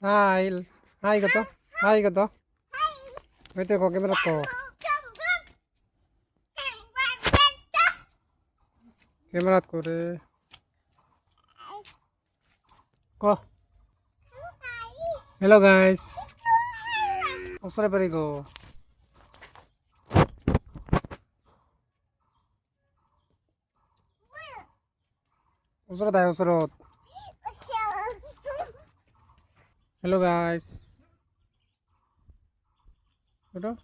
Hai, hai kata, hai kata. Itu kok kamera kok, kamera kore. Kok, hello guys. Osore pari go. Osore dai osore. Hello guys. Udah.